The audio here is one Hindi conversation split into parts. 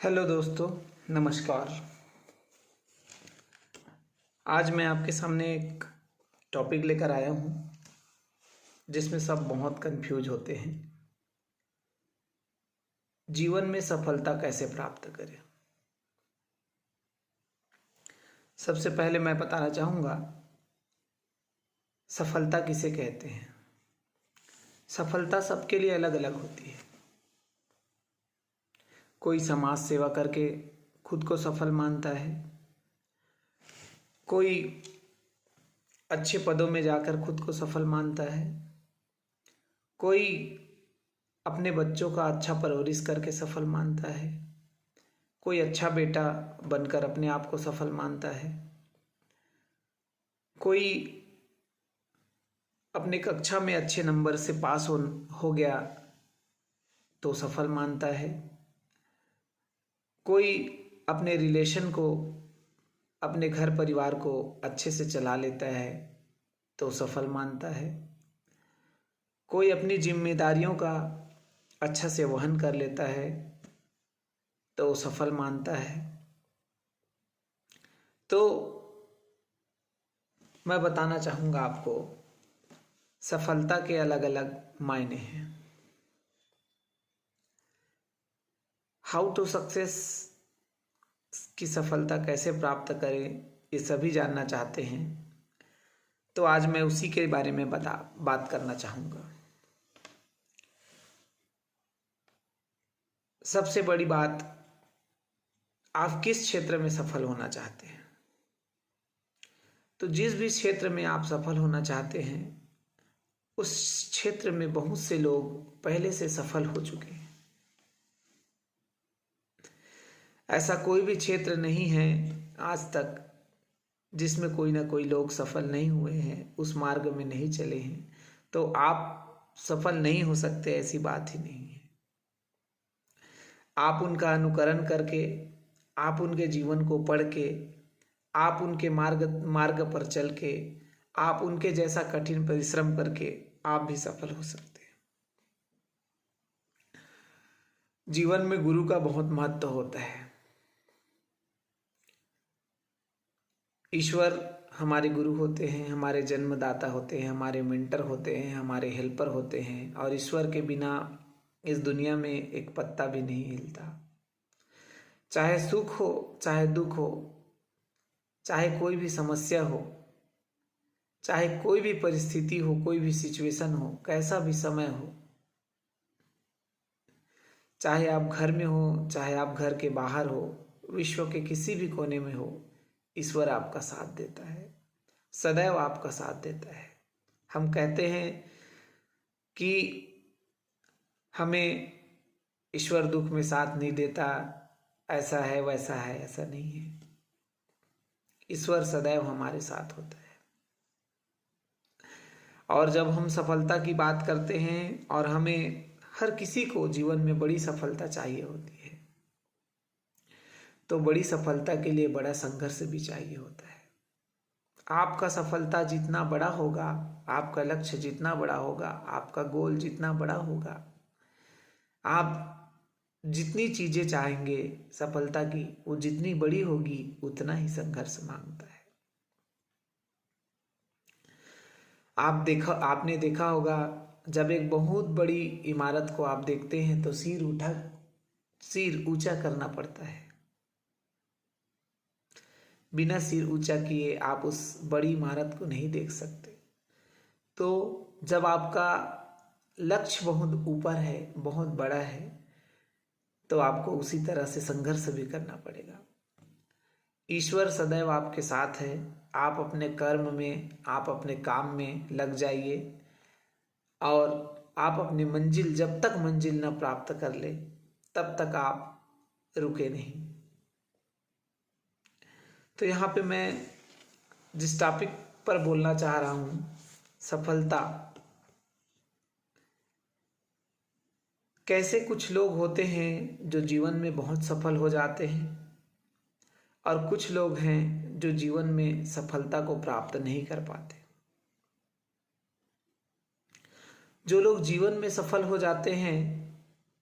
हेलो दोस्तों, नमस्कार। आज मैं आपके सामने एक टॉपिक लेकर आया हूँ जिसमें सब बहुत कंफ्यूज होते हैं। जीवन में सफलता कैसे प्राप्त करें। सबसे पहले मैं बताना चाहूँगा सफलता किसे कहते हैं। सफलता सबके लिए अलग अलग होती है। कोई समाज सेवा करके खुद को सफल मानता है, कोई अच्छे पदों में जाकर खुद को सफल मानता है, कोई अपने बच्चों का अच्छा परवरिश करके सफल मानता है, कोई अच्छा बेटा बनकर अपने आप को सफल मानता है, कोई अपने कक्षा में अच्छे नंबर से पास हो गया तो सफल मानता है, कोई अपने रिलेशन को, अपने घर परिवार को अच्छे से चला लेता है तो सफल मानता है, कोई अपनी जिम्मेदारियों का अच्छा से वहन कर लेता है तो सफल मानता है। तो मैं बताना चाहूँगा आपको सफलता के अलग अलग मायने हैं। हाउ टू सक्सेस की सफलता कैसे प्राप्त करें, ये सभी जानना चाहते हैं। तो आज मैं उसी के बारे में बात करना चाहूँगा। सबसे बड़ी बात, आप किस क्षेत्र में सफल होना चाहते हैं। तो जिस भी क्षेत्र में आप सफल होना चाहते हैं उस क्षेत्र में बहुत से लोग पहले से सफल हो चुके हैं। ऐसा कोई भी क्षेत्र नहीं है आज तक जिसमें कोई ना कोई लोग सफल नहीं हुए हैं, उस मार्ग में नहीं चले हैं। तो आप सफल नहीं हो सकते, ऐसी बात ही नहीं है। आप उनका अनुकरण करके, आप उनके जीवन को पढ़ के, आप उनके मार्ग पर चल के, आप उनके जैसा कठिन परिश्रम करके आप भी सफल हो सकते हैं। जीवन में गुरु का बहुत महत्व होता है। ईश्वर हमारे गुरु होते हैं, हमारे जन्मदाता होते हैं, हमारे मेंटर होते हैं, हमारे हेल्पर होते हैं। और ईश्वर के बिना इस दुनिया में एक पत्ता भी नहीं हिलता। चाहे सुख हो, चाहे दुख हो, चाहे कोई भी समस्या हो, चाहे कोई भी परिस्थिति हो, कोई भी सिचुएशन हो, कैसा भी समय हो, चाहे आप घर में हो, चाहे आप घर के बाहर हो, विश्व के किसी भी कोने में हो, ईश्वर आपका साथ देता है, सदैव आपका साथ देता है। हम कहते हैं कि हमें ईश्वर दुख में साथ नहीं देता, ऐसा है वैसा है, ऐसा नहीं है। ईश्वर सदैव हमारे साथ होता है। और जब हम सफलता की बात करते हैं, और हमें हर किसी को जीवन में बड़ी सफलता चाहिए होती है, तो बड़ी सफलता के लिए बड़ा संघर्ष भी चाहिए होता है। आपका सफलता जितना बड़ा होगा, आपका लक्ष्य जितना बड़ा होगा, आपका गोल जितना बड़ा होगा, आप जितनी चीजें चाहेंगे सफलता की, वो जितनी बड़ी होगी उतना ही संघर्ष मांगता है। आपने देखा होगा, जब एक बहुत बड़ी इमारत को आप देखते हैं तो सिर ऊंचा करना पड़ता है। बिना सिर ऊंचा किए आप उस बड़ी इमारत को नहीं देख सकते। तो जब आपका लक्ष्य बहुत ऊपर है, बहुत बड़ा है, तो आपको उसी तरह से संघर्ष भी करना पड़ेगा। ईश्वर सदैव आपके साथ है। आप अपने कर्म में, आप अपने काम में लग जाइए, और आप अपनी मंजिल, जब तक मंजिल न प्राप्त कर ले तब तक आप रुके नहीं। तो यहाँ पे मैं जिस टॉपिक पर बोलना चाह रहा हूँ, सफलता। कैसे कुछ लोग होते हैं जो जीवन में बहुत सफल हो जाते हैं, और कुछ लोग हैं जो जीवन में सफलता को प्राप्त नहीं कर पाते। जो लोग जीवन में सफल हो जाते हैं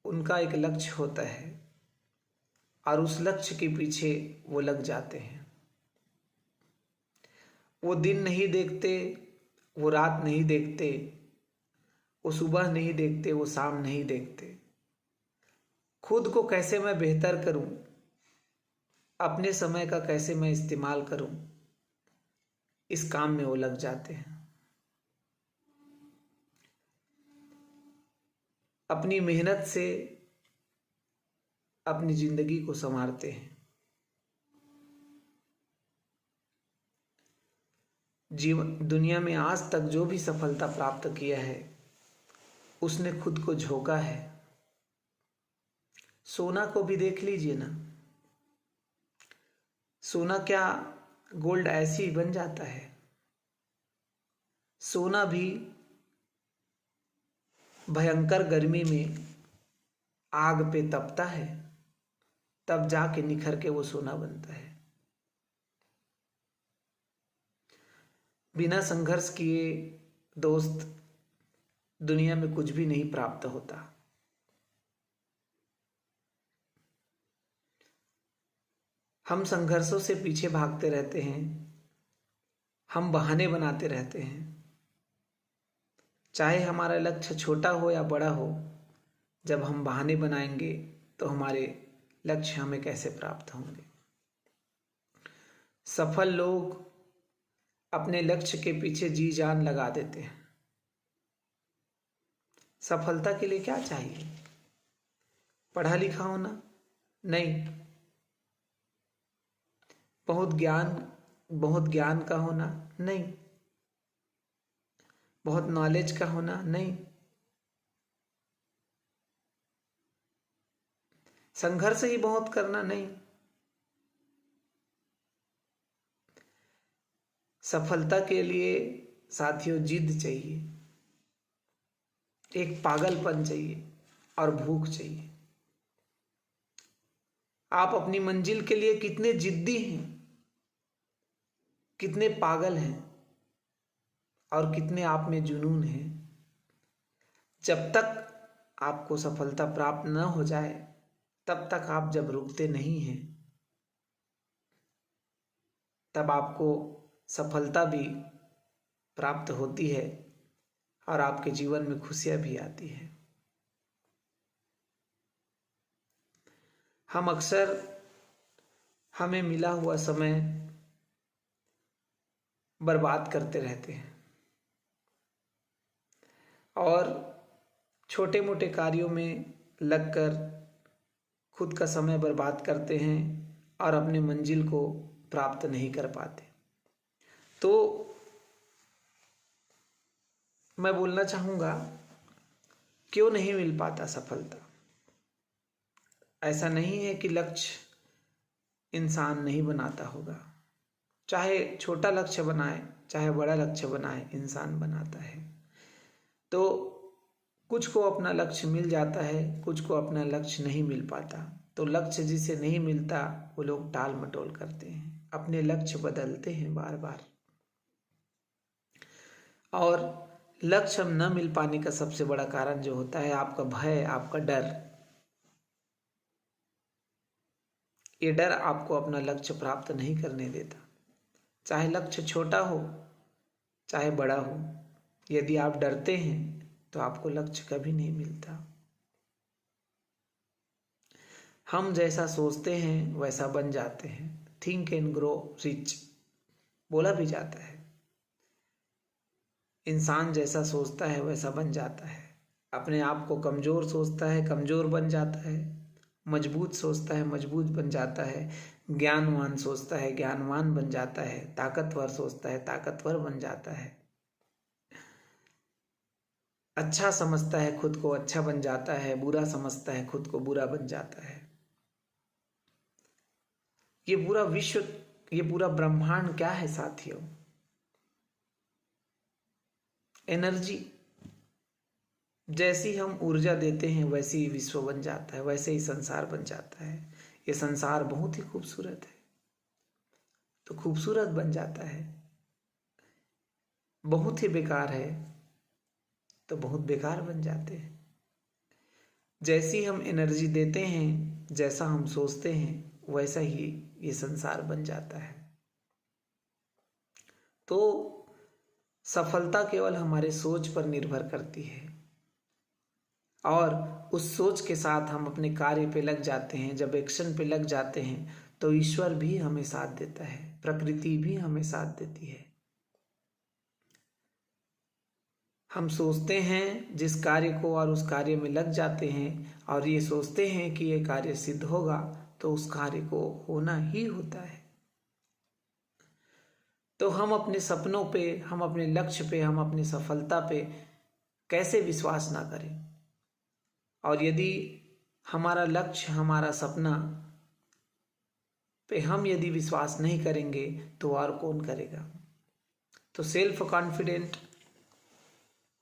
उनका एक लक्ष्य होता है, और उस लक्ष्य के पीछे वो लग जाते हैं। वो दिन नहीं देखते, वो रात नहीं देखते, वो सुबह नहीं देखते, वो शाम नहीं देखते। खुद को कैसे मैं बेहतर करूं, अपने समय का कैसे मैं इस्तेमाल करूं, इस काम में वो लग जाते हैं। अपनी मेहनत से अपनी जिंदगी को संवारते हैं। जीवन दुनिया में आज तक जो भी सफलता प्राप्त किया है उसने खुद को झोंका है। सोना को भी देख लीजिए ना, सोना क्या गोल्ड ऐसे ही बन जाता है? सोना भी भयंकर गर्मी में आग पे तपता है, तब जाके निखर के वो सोना बनता है। बिना संघर्ष किए दोस्त दुनिया में कुछ भी नहीं प्राप्त होता। हम संघर्षों से पीछे भागते रहते हैं, हम बहाने बनाते रहते हैं। चाहे हमारा लक्ष्य छोटा हो या बड़ा हो, जब हम बहाने बनाएंगे तो हमारे लक्ष्य हमें कैसे प्राप्त होंगे? सफल लोग अपने लक्ष्य के पीछे जी जान लगा देते हैं। सफलता के लिए क्या चाहिए? पढ़ा लिखा होना? नहीं। बहुत ज्ञान का होना? नहीं। बहुत नॉलेज का होना? नहीं। संघर्ष ही बहुत करना? नहीं। सफलता के लिए साथियों जिद चाहिए, एक पागलपन चाहिए और भूख चाहिए। आप अपनी मंजिल के लिए कितने जिद्दी हैं, कितने पागल हैं और कितने आप में जुनून है। जब तक आपको सफलता प्राप्त न हो जाए तब तक आप जब रुकते नहीं हैं, तब आपको सफलता भी प्राप्त होती है और आपके जीवन में खुशियां भी आती है। हम अक्सर हमें मिला हुआ समय बर्बाद करते रहते हैं और छोटे मोटे कार्यों में लगकर खुद का समय बर्बाद करते हैं और अपने मंजिल को प्राप्त नहीं कर पाते। तो मैं बोलना चाहूँगा, क्यों नहीं मिल पाता सफलता? ऐसा नहीं है कि लक्ष्य इंसान नहीं बनाता होगा। चाहे छोटा लक्ष्य बनाए चाहे बड़ा लक्ष्य बनाए, इंसान बनाता है। तो कुछ को अपना लक्ष्य मिल जाता है, कुछ को अपना लक्ष्य नहीं मिल पाता। तो लक्ष्य जिसे नहीं मिलता वो लोग टाल मटोल करते हैं, अपने लक्ष्य बदलते हैं बार बार। और लक्ष्य न मिल पाने का सबसे बड़ा कारण जो होता है आपका भय, आपका डर। ये डर आपको अपना लक्ष्य प्राप्त नहीं करने देता। चाहे लक्ष्य छोटा हो चाहे बड़ा हो, यदि आप डरते हैं तो आपको लक्ष्य कभी नहीं मिलता। हम जैसा सोचते हैं वैसा बन जाते हैं। थिंक एंड ग्रो रिच बोला भी जाता है। इंसान जैसा सोचता है वैसा बन जाता है। अपने आप को कमज़ोर सोचता है कमज़ोर बन जाता है, मजबूत सोचता है मजबूत बन जाता है, ज्ञानवान सोचता है ज्ञानवान बन जाता है, ताकतवर सोचता है ताकतवर बन जाता है, अच्छा समझता है खुद को अच्छा बन जाता है, बुरा समझता है खुद को बुरा बन जाता है। ये पूरा विश्व, ये पूरा ब्रह्मांड क्या है साथियों? एनर्जी। जैसी हम ऊर्जा देते हैं वैसे ही विश्व बन जाता है, वैसे ही संसार बन जाता है। ये संसार बहुत ही खूबसूरत है तो खूबसूरत बन जाता है, बहुत ही बेकार है तो बहुत बेकार बन जाते हैं। जैसी हम एनर्जी देते हैं जैसा हम सोचते हैं वैसा ही ये संसार बन जाता है। तो सफलता केवल हमारे सोच पर निर्भर करती है, और उस सोच के साथ हम अपने कार्य पे लग जाते हैं। जब एक्शन पे लग जाते हैं तो ईश्वर भी हमें साथ देता है, प्रकृति भी हमें साथ देती है। हम सोचते हैं जिस कार्य को और उस कार्य में लग जाते हैं और ये सोचते हैं कि ये कार्य सिद्ध होगा, तो उस कार्य को होना ही होता है। तो हम अपने सपनों पे, हम अपने लक्ष्य पे, हम अपनी सफलता पे कैसे विश्वास ना करें। और यदि हमारा लक्ष्य, हमारा सपना पे हम यदि विश्वास नहीं करेंगे तो और कौन करेगा। तो सेल्फ कॉन्फिडेंट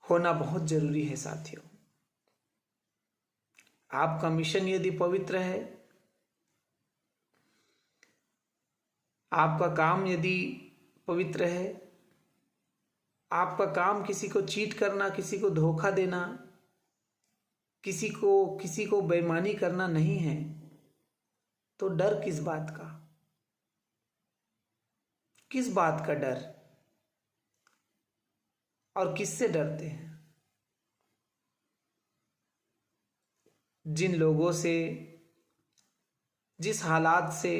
होना बहुत जरूरी है साथियों। आपका मिशन यदि पवित्र है, आपका काम यदि पवित्र है, आपका काम किसी को चीट करना, किसी को धोखा देना, किसी को बेईमानी करना नहीं है, तो डर किस बात का? किस बात का डर? और किससे डरते हैं? जिन लोगों से, जिस हालात से,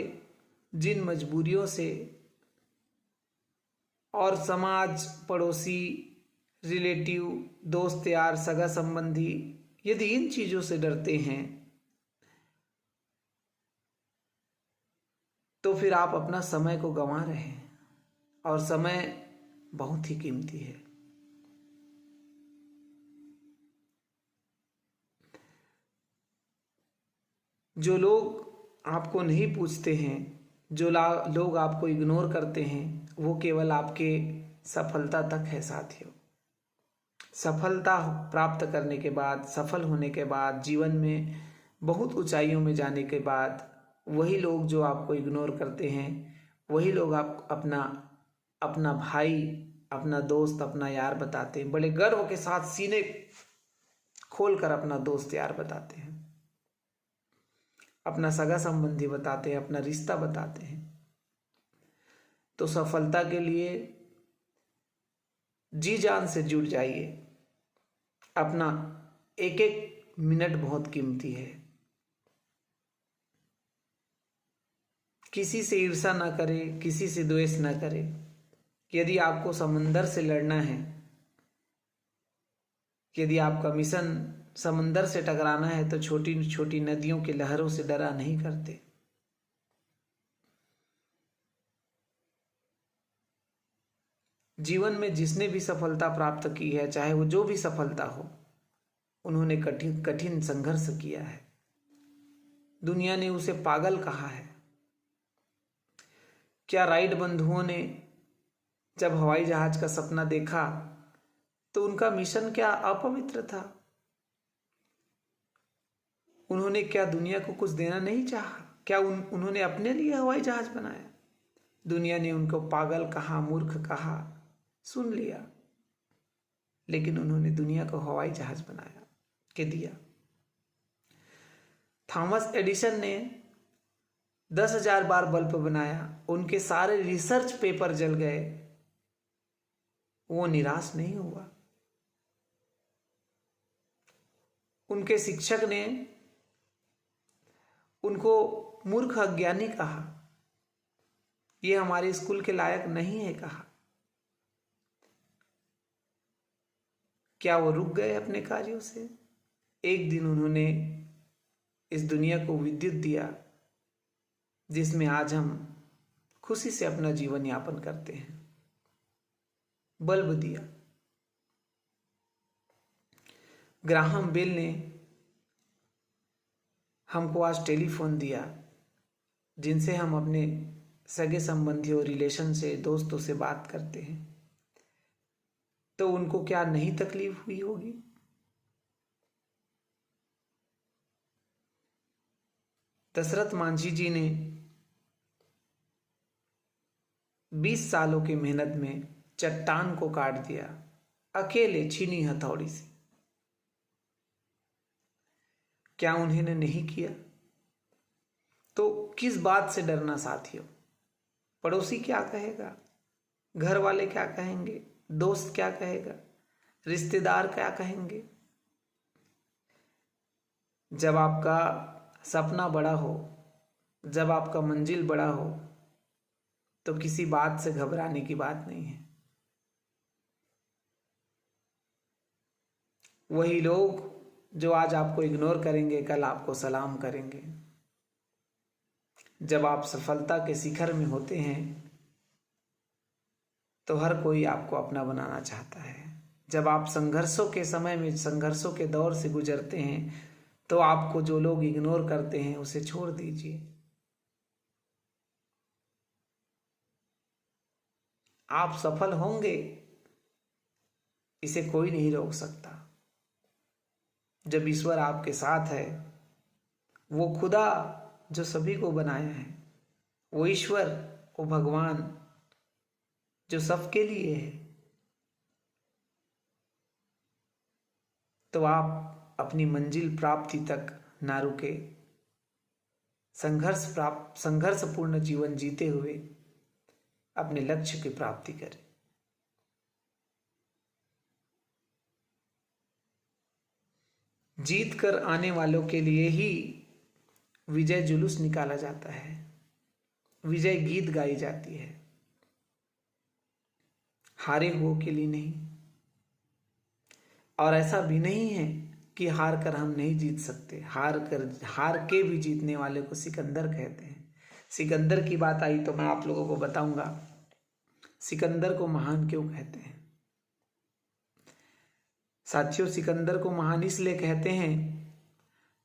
जिन मजबूरियों से, और समाज, पड़ोसी, रिलेटिव, दोस्त यार, सगा संबंधी, यदि इन चीजों से डरते हैं तो फिर आप अपना समय को गंवा रहे हैं, और समय बहुत ही कीमती है। जो लोग आपको नहीं पूछते हैं, जो लोग आपको इग्नोर करते हैं, वो केवल आपके सफलता तक है साथियों। सफलता प्राप्त करने के बाद, सफल होने के बाद, जीवन में बहुत ऊंचाइयों में जाने के बाद, वही लोग जो आपको इग्नोर करते हैं, वही लोग आप अपना भाई, अपना दोस्त, अपना यार बताते हैं। बड़े गर्व के साथ सीने खोलकर अपना दोस्त यार बताते हैं, अपना सगा संबंधी बताते हैं, अपना रिश्ता बताते हैं। तो सफलता के लिए जी जान से जुट जाइए। अपना एक एक मिनट बहुत कीमती है। किसी से ईर्ष्या ना करें, किसी से द्वेष ना करें। यदि आपको समंदर से लड़ना है, यदि आपका मिशन समंदर से टकराना है, तो छोटी छोटी नदियों की लहरों से डरा नहीं करते। जीवन में जिसने भी सफलता प्राप्त की है, चाहे वो जो भी सफलता हो, उन्होंने कठिन कठिन संघर्ष किया है। दुनिया ने उसे पागल कहा है। क्या राइट बंधुओं ने जब हवाई जहाज का सपना देखा तो उनका मिशन क्या अपवित्र था? उन्होंने क्या दुनिया को कुछ देना नहीं चाहा? क्या उन्होंने अपने लिए हवाई जहाज बनाया? दुनिया ने उनको पागल कहा, मूर्ख कहा, सुन लिया, लेकिन उन्होंने दुनिया को हवाई जहाज बनाया के दिया। थॉमस एडिसन ने 10,000 बार बल्ब बनाया, उनके सारे रिसर्च पेपर जल गए, वो निराश नहीं हुआ। उनके शिक्षक ने उनको मूर्ख, अज्ञानी कहा, ये हमारे स्कूल के लायक नहीं है कहा। क्या वो रुक गए अपने कार्यों से? एक दिन उन्होंने इस दुनिया को विद्युत दिया, जिसमें आज हम खुशी से अपना जीवन यापन करते हैं। बल्ब दिया। ग्राहम बेल ने हमको आज टेलीफोन दिया, जिनसे हम अपने सगे संबंधियों, रिलेशन से, दोस्तों से बात करते हैं। तो उनको क्या नहीं तकलीफ हुई होगी? दशरथ मांझी जी ने 20 सालों की मेहनत में चट्टान को काट दिया, अकेले छीनी हथौड़ी से। क्या उन्होंने नहीं किया? तो किस बात से डरना साथियों? पड़ोसी क्या कहेगा, घर वाले क्या कहेंगे, दोस्त क्या कहेगा, रिश्तेदार क्या कहेंगे? जब आपका सपना बड़ा हो, जब आपका मंजिल बड़ा हो, तो किसी बात से घबराने की बात नहीं है। वही लोग जो आज आपको इग्नोर करेंगे, कल आपको सलाम करेंगे। जब आप सफलता के शिखर में होते हैं तो हर कोई आपको अपना बनाना चाहता है। जब आप संघर्षों के समय में, संघर्षों के दौर से गुजरते हैं, तो आपको जो लोग इग्नोर करते हैं उसे छोड़ दीजिए। आप सफल होंगे, इसे कोई नहीं रोक सकता। जब ईश्वर आपके साथ है, वो खुदा जो सभी को बनाया है, वो ईश्वर, वो भगवान जो सबके लिए है, तो आप अपनी मंजिल प्राप्ति तक ना रुके। संघर्षपूर्ण जीवन जीते हुए अपने लक्ष्य की प्राप्ति करें। जीत कर आने वालों के लिए ही विजय जुलूस निकाला जाता है, विजय गीत गाई जाती है, हारे हुओं के लिए नहीं। और ऐसा भी नहीं है कि हार कर हम नहीं जीत सकते। हार के भी जीतने वाले को सिकंदर कहते हैं। सिकंदर की बात आई तो मैं आप लोगों को बताऊंगा सिकंदर को महान क्यों कहते हैं। साथियों, सिकंदर को महान इसलिए कहते हैं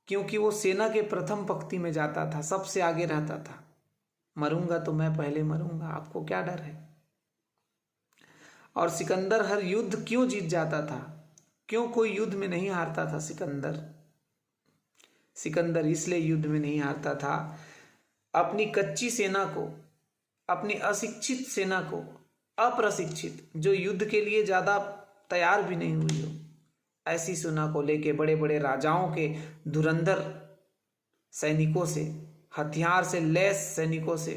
क्योंकि वो सेना के प्रथम पंक्ति में जाता था, सबसे आगे रहता था। मरूंगा तो मैं पहले मरूंगा, आपको क्या डर है? और सिकंदर हर युद्ध क्यों जीत जाता था? क्यों कोई युद्ध में नहीं हारता था सिकंदर इसलिए युद्ध में नहीं हारता था, अपनी कच्ची सेना को, अपनी अशिक्षित सेना को, अप्रशिक्षित, जो युद्ध के लिए ज्यादा तैयार भी नहीं हुई हो, ऐसी सेना को लेके बड़े बड़े राजाओं के धुरंधर सैनिकों से, हथियार से लैस सैनिकों से,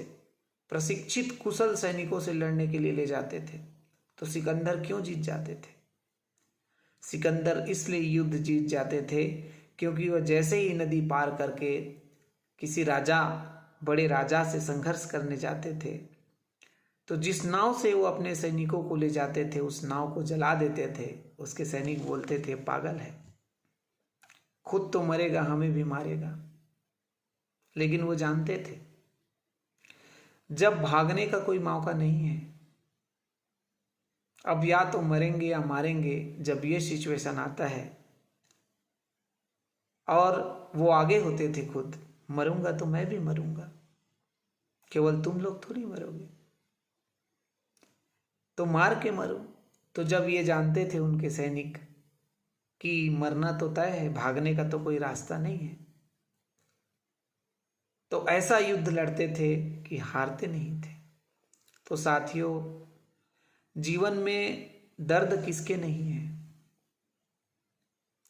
प्रशिक्षित कुशल सैनिकों से लड़ने के लिए ले जाते थे। तो सिकंदर क्यों जीत जाते थे? सिकंदर इसलिए युद्ध जीत जाते थे क्योंकि वह जैसे ही नदी पार करके किसी राजा, बड़े राजा से संघर्ष करने जाते थे, तो जिस नाव से वो अपने सैनिकों को ले जाते थे उस नाव को जला देते थे। उसके सैनिक बोलते थे पागल है, खुद तो मरेगा, हमें भी मारेगा। लेकिन वो जानते थे जब भागने का कोई मौका नहीं है, अब या तो मरेंगे या मारेंगे, जब ये सिचुएशन आता है, और वो आगे होते थे खुद, मरूंगा तो मैं भी मरूंगा, केवल तुम लोग थोड़ी मरोगे, तो मार के मरो। तो जब ये जानते थे उनके सैनिक कि मरना तो तय है, भागने का तो कोई रास्ता नहीं है, तो ऐसा युद्ध लड़ते थे कि हारते नहीं थे। तो साथियों, जीवन में दर्द किसके नहीं है,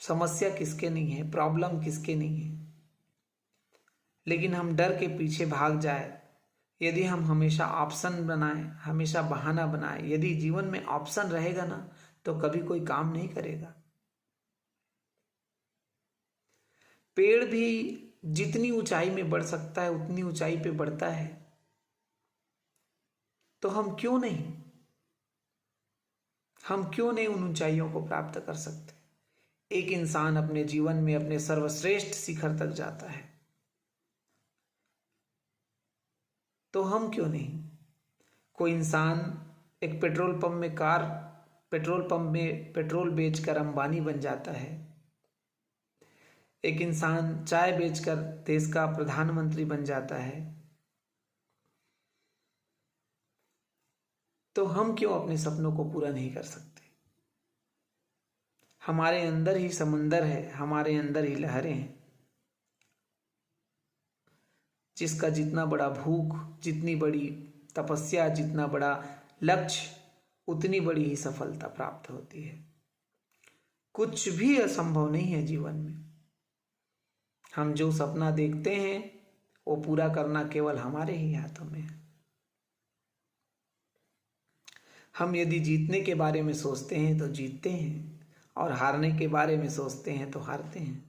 समस्या किसके नहीं है, प्रॉब्लम किसके नहीं है, लेकिन हम डर के पीछे भाग जाए, यदि हम हमेशा ऑप्शन बनाएं, हमेशा बहाना बनाएं, यदि जीवन में ऑप्शन रहेगा ना तो कभी कोई काम नहीं करेगा। पेड़ भी जितनी ऊंचाई में बढ़ सकता है उतनी ऊंचाई पे बढ़ता है, तो हम क्यों नहीं उन ऊंचाइयों को प्राप्त कर सकते? एक इंसान अपने जीवन में अपने सर्वश्रेष्ठ शिखर तक जाता है, तो हम क्यों नहीं? कोई इंसान एक पेट्रोल पंप में पेट्रोल बेचकर अंबानी बन जाता है, एक इंसान चाय बेचकर देश का प्रधानमंत्री बन जाता है, तो हम क्यों अपने सपनों को पूरा नहीं कर सकते? हमारे अंदर ही समंदर है, हमारे अंदर ही लहरें हैं। जिसका जितना बड़ा भूख, जितनी बड़ी तपस्या, जितना बड़ा लक्ष्य, उतनी बड़ी ही सफलता प्राप्त होती है। कुछ भी असंभव नहीं है जीवन में। हम जो सपना देखते हैं वो पूरा करना केवल हमारे ही हाथों में है। हम यदि जीतने के बारे में सोचते हैं तो जीतते हैं, और हारने के बारे में सोचते हैं तो हारते हैं।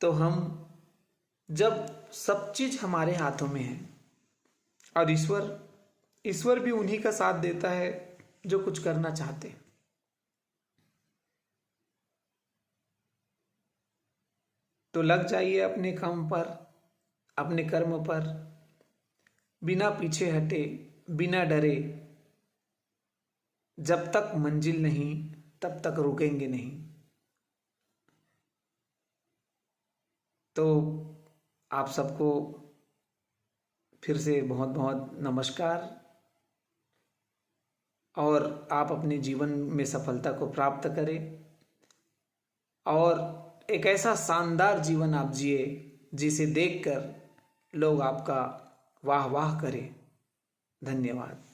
तो हम जब सब चीज हमारे हाथों में है, और ईश्वर भी उन्हीं का साथ देता है जो कुछ करना चाहते हैं। तो लग जाइए अपने काम पर, अपने कर्म पर, बिना पीछे हटे, बिना डरे। जब तक मंजिल नहीं तब तक रुकेंगे नहीं। तो आप सबको फिर से बहुत बहुत नमस्कार, और आप अपने जीवन में सफलता को प्राप्त करें, और एक ऐसा शानदार जीवन आप जिए जिसे देखकर लोग आपका वाह वाह करें। धन्यवाद।